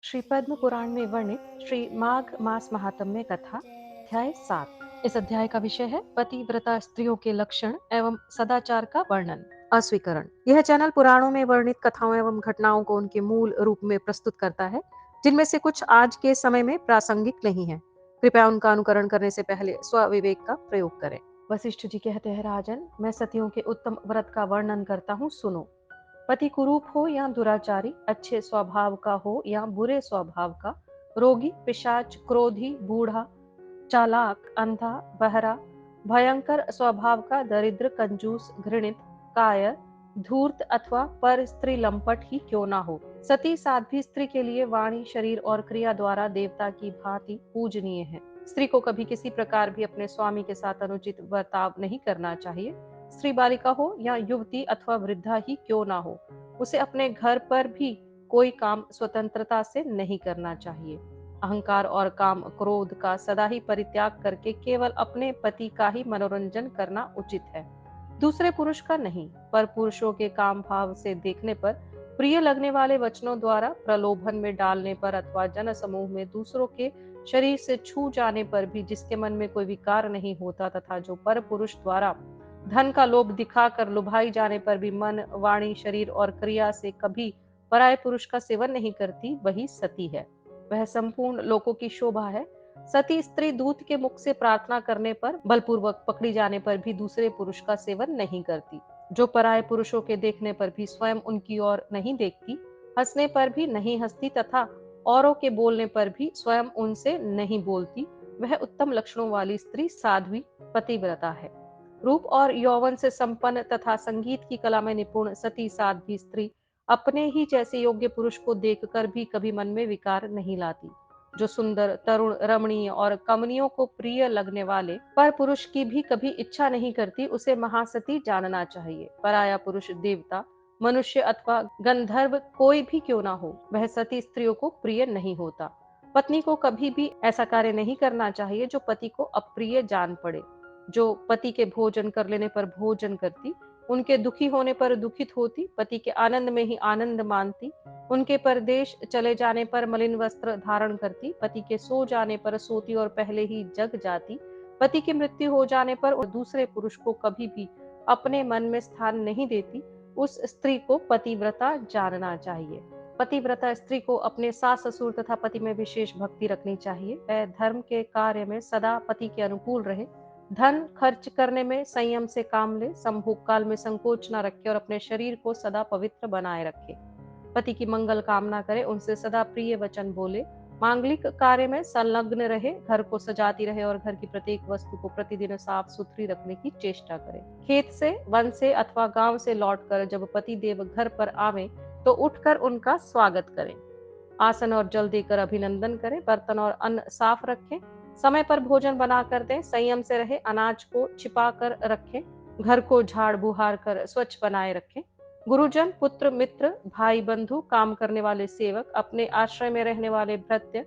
श्री पद्म पुराण में वर्णित श्री माघ मास महात्म्य कथा अध्याय 7। इस अध्याय का विषय है पतिव्रता स्त्रियों के लक्षण एवं सदाचार का वर्णन। अस्वीकरण। यह चैनल पुराणों में वर्णित कथाओं एवं घटनाओं को उनके मूल रूप में प्रस्तुत करता है, जिनमें से कुछ आज के समय में प्रासंगिक नहीं है। कृपया उनका अनुकरण करने से पहले स्वविवेक का प्रयोग करें। वशिष्ठ जी कहते हैं, राजन, मैं सतियों के उत्तम व्रत का वर्णन करता हूँ, सुनो। पति कुरूप हो या दुराचारी, अच्छे स्वभाव का हो या बुरे स्वभाव का, रोगी, पिशाच, क्रोधी, बूढ़ा, चालाक, अंधा, बहरा, भयंकर स्वभाव का, दरिद्र, कंजूस, घृणित, कायर, धूर्त अथवा पर स्त्री लंपट ही क्यों ना हो, सती साध्वी स्त्री के लिए वाणी, शरीर और क्रिया द्वारा देवता की भांति पूजनीय है। स्त्री को कभी किसी प्रकार भी अपने स्वामी के साथ अनुचित बर्ताव नहीं करना चाहिए। स्त्री बालिका हो या युवती अथवा वृद्धा ही क्यों ना हो, उसे अपने घर पर भी कोई काम स्वतंत्रता से नहीं करना चाहिए। अहंकार और काम क्रोध का सदा ही परित्याग करके केवल अपने पति का ही मनोरंजन करना उचित है, दूसरे पुरुष का नहीं। पर पुरुषों के काम भाव से देखने पर, प्रिय लगने वाले वचनों द्वारा प्रलोभन में डालने पर अथवा जन समूह में दूसरों के शरीर से छू जाने पर भी जिसके मन में कोई विकार नहीं होता, तथा जो पर पुरुष द्वारा धन का लोभ दिखाकर लुभाई जाने पर भी मन, वाणी, शरीर और क्रिया से कभी पराये पुरुष का सेवन नहीं करती, वही सती है। वह संपूर्ण लोकों की शोभा है। सती स्त्री दूत के मुख से प्रार्थना करने पर, बलपूर्वक पकड़ी जाने पर भी दूसरे पुरुष का सेवन नहीं करती, जो पराये पुरुषों के देखने पर भी स्वयं उनकी ओर नहीं देखती, हंसने पर भी नहीं हंसती तथा औरों के बोलने पर भी स्वयं उनसे नहीं बोलती, वह उत्तम लक्षणों वाली स्त्री साध्वी पतिव्रता है। रूप और यौवन से संपन्न तथा संगीत की कला में निपुण सती साध्वी स्त्री अपने ही जैसे योग्य पुरुष को देखकर भी कभी मन में विकार नहीं लाती। जो सुंदर, तरुण, रमणीय और कमनियों को प्रिय लगने वाले पर पुरुष की भी कभी इच्छा नहीं करती, उसे महासती जानना चाहिए। पराया पुरुष देवता, मनुष्य अथवा गंधर्व कोई भी क्यों ना हो, वह सती स्त्रियों को प्रिय नहीं होता। पत्नी को कभी भी ऐसा कार्य नहीं करना चाहिए जो पति को अप्रिय जान पड़े। जो पति के भोजन कर लेने पर भोजन करती, उनके दुखी होने पर दुखित होती, पति के आनंद में ही आनंद मानती, उनके परदेश चले जाने पर मलिन वस्त्र धारण करती, पति के सो जाने पर सोती और पहले ही जग जाती, पति की मृत्यु हो जाने पर और दूसरे पुरुष को कभी भी अपने मन में स्थान नहीं देती, उस स्त्री को पतिव्रता जानना चाहिए। पतिव्रता स्त्री को अपने सास ससुर तथा पति में विशेष भक्ति रखनी चाहिए। वह धर्म के कार्य में सदा पति के अनुकूल रहे, धन खर्च करने में संयम से काम ले, संभोग काल में संकोच न रखे और अपने शरीर को सदा पवित्र बनाए रखे। पति की मंगल कामना करे, उनसे सदा प्रिय वचन बोले, मांगलिक कार्य में संलग्न रहे, घर को सजाती रहे और घर की प्रत्येक वस्तु को प्रतिदिन साफ सुथरी रखने की चेष्टा करे। खेत से, वन से अथवा गांव से लौटकर जब पति देव घर पर आवे तो उठकर उनका स्वागत करें, आसन और जल देकर अभिनंदन करें, बर्तन और अन्न साफ रखें, समय पर भोजन बनाकर दें, संयम से रहे, अनाज को छिपा कर रखें, घर को झाड़ बुहार कर स्वच्छ बनाए रखें। गुरुजन, पुत्र, मित्र, भाई, बंधु, काम करने वाले सेवक, अपने आश्रय में रहने वाले भृत्य,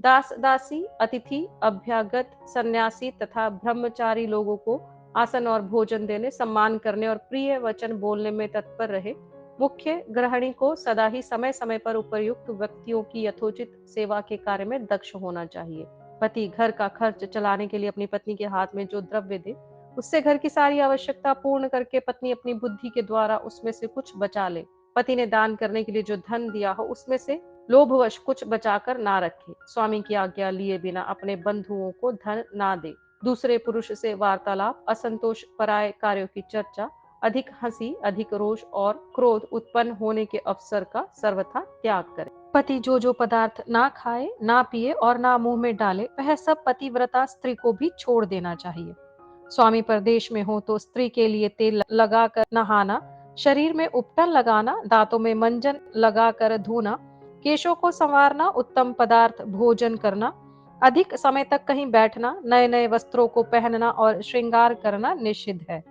दास दासी, अतिथि, अभ्यागत, सन्यासी तथा ब्रह्मचारी लोगों को आसन और भोजन देने, सम्मान करने और प्रिय वचन बोलने में तत्पर रहे। मुख्य गृहिणी को सदा ही समय समय पर उपयुक्त व्यक्तियों की यथोचित सेवा के कार्य में दक्ष होना चाहिए। पति घर का खर्च चलाने के लिए अपनी पत्नी के हाथ में जो द्रव्य दे, उससे घर की सारी आवश्यकता पूर्ण करके पत्नी अपनी बुद्धि के द्वारा उसमें से कुछ बचा ले। पति ने दान करने के लिए जो धन दिया हो, उसमें से लोभवश कुछ बचाकर ना रखे। स्वामी की आज्ञा लिए बिना अपने बंधुओं को धन ना दे। दूसरे पुरुष से वार्तालाप, असंतोष, पराये कार्यों की चर्चा, अधिक हंसी, अधिक रोष और क्रोध उत्पन्न होने के अवसर का सर्वथा त्याग करे। पति जो जो पदार्थ ना खाए, ना पिए और ना मुंह में डाले, वह सब पतिव्रता स्त्री को भी छोड़ देना चाहिए। स्वामी परदेश में हो तो स्त्री के लिए तेल लगाकर नहाना, शरीर में उपटन लगाना, दांतों में मंजन लगाकर धोना, केशों को संवारना, उत्तम पदार्थ भोजन करना, अधिक समय तक कहीं बैठना, नए नए वस्त्रों को पहनना और श्रृंगार करना निषिद्ध है।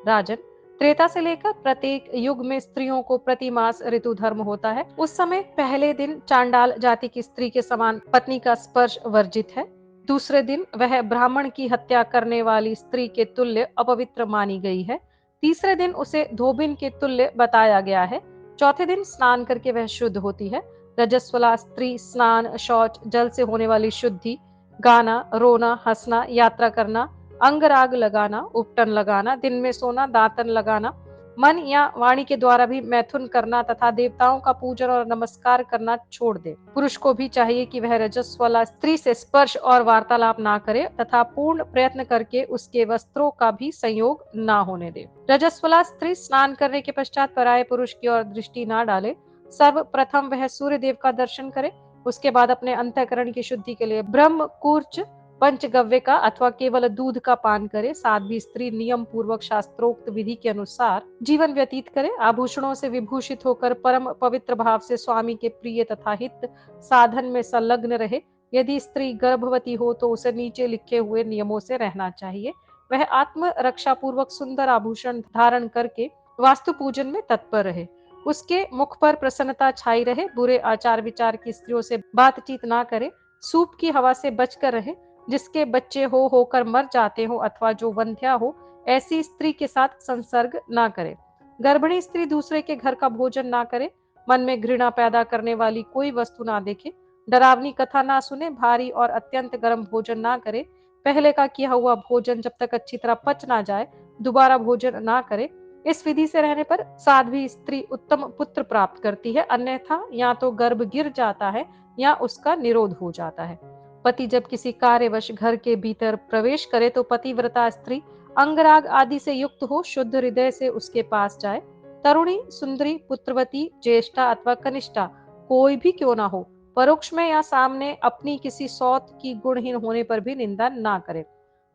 राजन, त्रेता से लेकर प्रत्येक युग में स्त्रियों को प्रति मास ऋतु धर्म होता है। उस समय पहले दिन चांडाल जाति की स्त्री के समान पत्नी का स्पर्श वर्जित है। दूसरे दिन वह ब्राह्मण की हत्या करने वाली स्त्री के तुल्य अपवित्र मानी गई है। तीसरे दिन उसे धोबिन के तुल्य बताया गया है। चौथे दिन स्नान करके वह शुद्ध होती है। रजस्वला स्त्री स्नान, शौच, जल से होने वाली शुद्धि, गाना, रोना, हंसना, यात्रा करना, अंगराग लगाना, उपटन लगाना, दिन में सोना, दातन लगाना, मन या वाणी के द्वारा भी मैथुन करना तथा देवताओं का पूजन और नमस्कार करना छोड़ दे। पुरुष को भी चाहिए कि वह रजस्वला स्त्री से स्पर्श और वार्तालाप ना करे तथा पूर्ण प्रयत्न करके उसके वस्त्रों का भी संयोग ना होने दे। रजस्वला स्त्री स्नान करने के पश्चात पराये पुरुष की ओर दृष्टि ना डाले। सर्वप्रथम वह सूर्य देव का दर्शन करे। उसके बाद अपने अंतःकरण की शुद्धि के लिए ब्रह्म कूर्च पंचगव्य का अथवा केवल दूध का पान करे। साध्वी स्त्री नियम पूर्वक शास्त्रोक्त विधि के अनुसार जीवन व्यतीत करे। आभूषणों से विभूषित होकर परम पवित्र भाव से स्वामी के प्रिय तथा हित साधन में संलग्न रहे। यदि स्त्री गर्भवती हो तो उसे नीचे लिखे हुए नियमों से रहना चाहिए। वह आत्म रक्षा पूर्वक सुंदर आभूषण धारण करके वास्तु पूजन में तत्पर रहे। उसके मुख पर प्रसन्नता छाई रहे। बुरे आचार विचार की स्त्रियों से बातचीत ना करे। सूप की हवा से बचकर रहे। जिसके बच्चे होकर मर जाते हो अथवा जो वंध्या हो, ऐसी स्त्री के साथ संसर्ग ना करे। गर्भिणी स्त्री दूसरे के घर का भोजन ना करे। मन में घृणा पैदा करने वाली कोई वस्तु ना देखे। डरावनी कथा ना सुने। भारी और अत्यंत गर्म भोजन ना करे। पहले का किया हुआ भोजन जब तक अच्छी तरह पच ना जाए दोबारा भोजन ना करे। इस विधि से रहने पर साध्वी स्त्री उत्तम पुत्र प्राप्त करती है, अन्यथा या तो गर्भ गिर जाता है या उसका निरोध हो जाता है। पति जब किसी कार्यवश घर के भीतर प्रवेश करे तो पतिव्रता स्त्री अंगराग आदि से युक्त हो शुद्ध हृदय से उसके पास जाए। तरुणी, सुंदरी, पुत्रवती, ज्येष्ठा अथवा कनिष्ठा कोई भी क्यों ना हो, परोक्ष में या सामने अपनी किसी सौत की गुणहीन होने पर भी निंदा ना करे।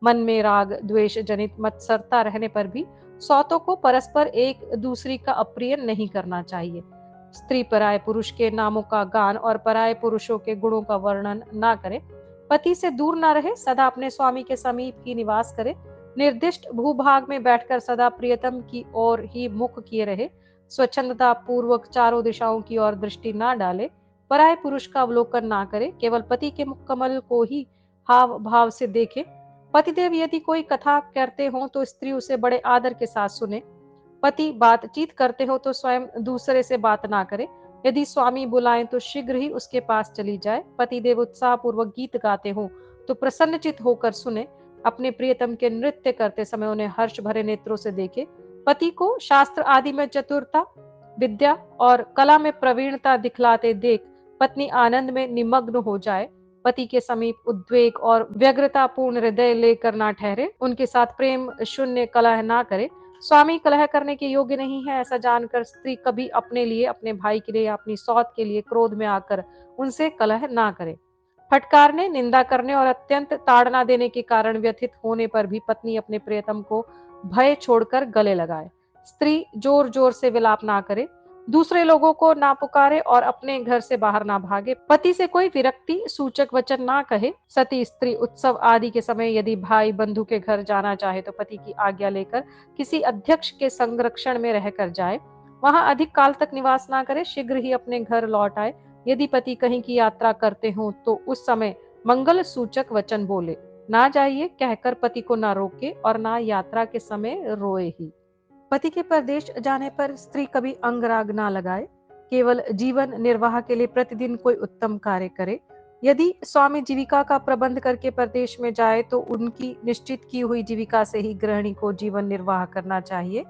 मन में राग द्वेष जनित मत्सरता रहने पर भी सौतों को परस्पर एक दूसरी का अप्रिय नहीं करना चाहिए। स्त्री पराये पुरुष के नामों का गान और पराये पुरुषों के गुणों का वर्णन ना करे। पति से दूर ना रहे, सदा अपने स्वामी के समीप ही निवास करे। निर्दिष्ट भूभाग में बैठकर सदा प्रियतम की ओर ही मुख किए रहे। स्वच्छंदता पूर्वक चारों दिशाओं की ओर दृष्टि ना डाले। पराये पुरुष का अवलोकन ना करे। केवल पति के मुख कमल को ही हाव भाव से देखे। पतिदेव यदि कोई कथा करते हो तो स्त्री उसे बड़े आदर के साथ सुने। पति बातचीत करते हो तो स्वयं दूसरे से बात ना करे। यदि स्वामी बुलाएं तो शीघ्र ही उसके पास चली जाए। पतिदेव उत्साह पूर्वक गीत गाते हो तो प्रसन्नचित होकर सुने। अपने प्रियतम के नृत्य करते समय उन्हें हर्ष भरे नेत्रों से देखे। पति को शास्त्र आदि में चतुरता, विद्या और कला में प्रवीणता दिखलाते देख पत्नी आनंद में निमग्न हो जाए। पति के समीप उद्वेग और व्यग्रता पूर्ण हृदय लेकर ना ठहरे। उनके साथ प्रेम शून्य कलह ना करे। स्वामी कलह करने के योग्य नहीं है ऐसा जानकर स्त्री कभी अपने लिए, अपने भाई के लिए या अपनी सौत के लिए क्रोध में आकर उनसे कलह ना करे। फटकारने, निंदा करने और अत्यंत ताड़ना देने के कारण व्यथित होने पर भी पत्नी अपने प्रियतम को भय छोड़कर गले लगाए। स्त्री जोर जोर से विलाप ना करे। दूसरे लोगों को ना पुकारे और अपने घर से बाहर ना भागे। पति से कोई विरक्ति सूचक वचन ना कहे। सती स्त्री उत्सव आदि के समय यदि भाई बंधु के घर जाना चाहे तो पति की आज्ञा लेकर किसी अध्यक्ष के संरक्षण में रहकर जाए। वहां अधिक काल तक निवास ना करे। शीघ्र ही अपने घर लौट आए। यदि पति कहीं की यात्रा करते हो तो उस समय मंगल सूचक वचन बोले। ना जाइए कहकर पति को ना रोके और ना यात्रा के समय रोए ही। पति के परदेश जाने पर स्त्री कभी अंगराग ना लगाए। केवल जीवन निर्वाह के लिए प्रतिदिन कोई उत्तम कार्य करे। यदि स्वामी जीविका का प्रबंध करके परदेश में जाए तो उनकी निश्चित की हुई जीविका से ही गृहिणी को जीवन निर्वाह करना चाहिए।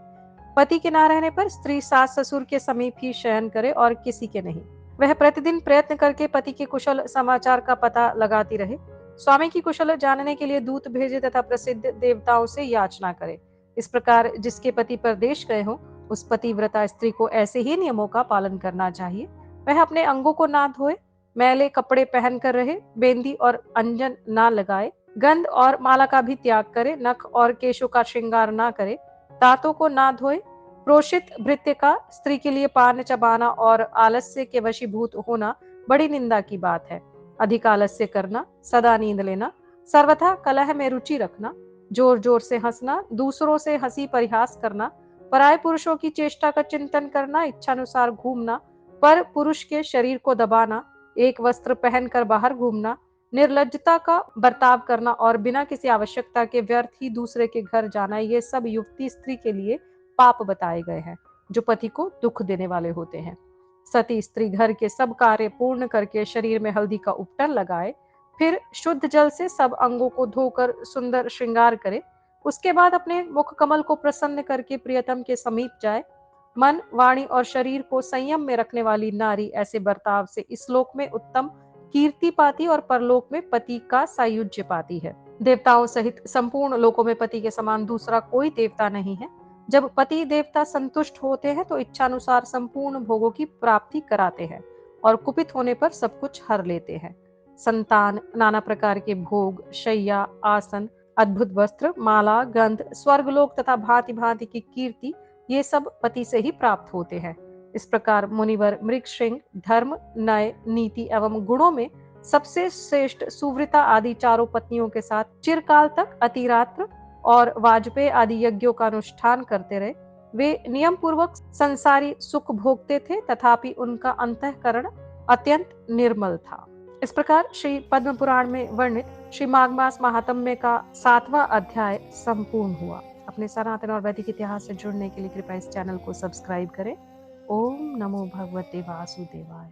पति के ना रहने पर स्त्री सास ससुर के समीप ही शयन करे और किसी के नहीं। वह प्रतिदिन प्रयत्न करके पति के कुशल समाचार का पता लगाती रहे। स्वामी की कुशल जानने के लिए दूत भेजे तथा प्रसिद्ध देवताओं से याचना करे। इस प्रकार जिसके पति परदेश गए हो उस पतिव्रता स्त्री को ऐसे ही नियमों का पालन करना चाहिए। वह अपने अंगों को ना धोए, मैले कपड़े पहन कर रहे, बेंदी और अंजन ना लगाए, गंध और माला का भी त्याग करे, नख और केशों का श्रृंगार ना करे, दांतों को ना धोए। प्रोषित भृत्य का स्त्री के लिए पान चबाना और आलस्य के वशीभूत होना बड़ी निंदा की बात है। अधिक आलस्य करना, सदा नींद लेना, सर्वथा कलह में रुचि रखना, जोर जोर से हंसना, दूसरों से हंसी परिहास करना, पराये पुरुषों की चेष्टा का चिंतन करना, इच्छानुसार घूमना, पर पुरुष के शरीर को दबाना, एक वस्त्र पहनकर बाहर घूमना, निर्लज्जता का बर्ताव करना और बिना किसी आवश्यकता के व्यर्थ ही दूसरे के घर जाना, ये सब युवती स्त्री के लिए पाप बताए गए हैं जो पति को दुख देने वाले होते हैं। सती स्त्री घर के सब कार्य पूर्ण करके शरीर में हल्दी का उपटन लगाए, फिर शुद्ध जल से सब अंगों को धोकर सुंदर श्रृंगार करे। उसके बाद अपने मुख कमल को प्रसन्न करके प्रियतम के समीप जाए। मन, वाणी और शरीर को संयम में रखने वाली नारी ऐसे बर्ताव से इस लोक में उत्तम कीर्ति पाती और परलोक में पति का सायुज्य पाती है। देवताओं सहित संपूर्ण लोकों में पति के समान दूसरा कोई देवता नहीं है। जब पति देवता संतुष्ट होते हैं तो इच्छानुसार संपूर्ण भोगों की प्राप्ति कराते हैं और कुपित होने पर सब कुछ हर लेते हैं। संतान, नाना प्रकार के भोग, शैया, आसन, अद्भुत वस्त्र, माला, गंध, स्वर्गलोक तथा भांति भांति की कीर्ति, ये सब पति से ही प्राप्त होते हैं। इस प्रकार मुनिवर मृगशृंग धर्म, नय, नीति एवं गुणों में सबसे श्रेष्ठ सुवृता आदि चारों पत्नियों के साथ चिरकाल तक अतिरात्र और वाजपेय आदि यज्ञों का अनुष्ठान करते रहे। वे नियम पूर्वक संसारी सुख भोगते थे, तथापि उनका अंतःकरण अत्यंत निर्मल था। इस प्रकार श्री पद्म पुराण में वर्णित श्री माघ मास महात्म्य का 7वां अध्याय संपूर्ण हुआ। अपने सनातन और वैदिक इतिहास से जुड़ने के लिए कृपया इस चैनल को सब्सक्राइब करें। ओम नमो भगवते वासुदेवाय।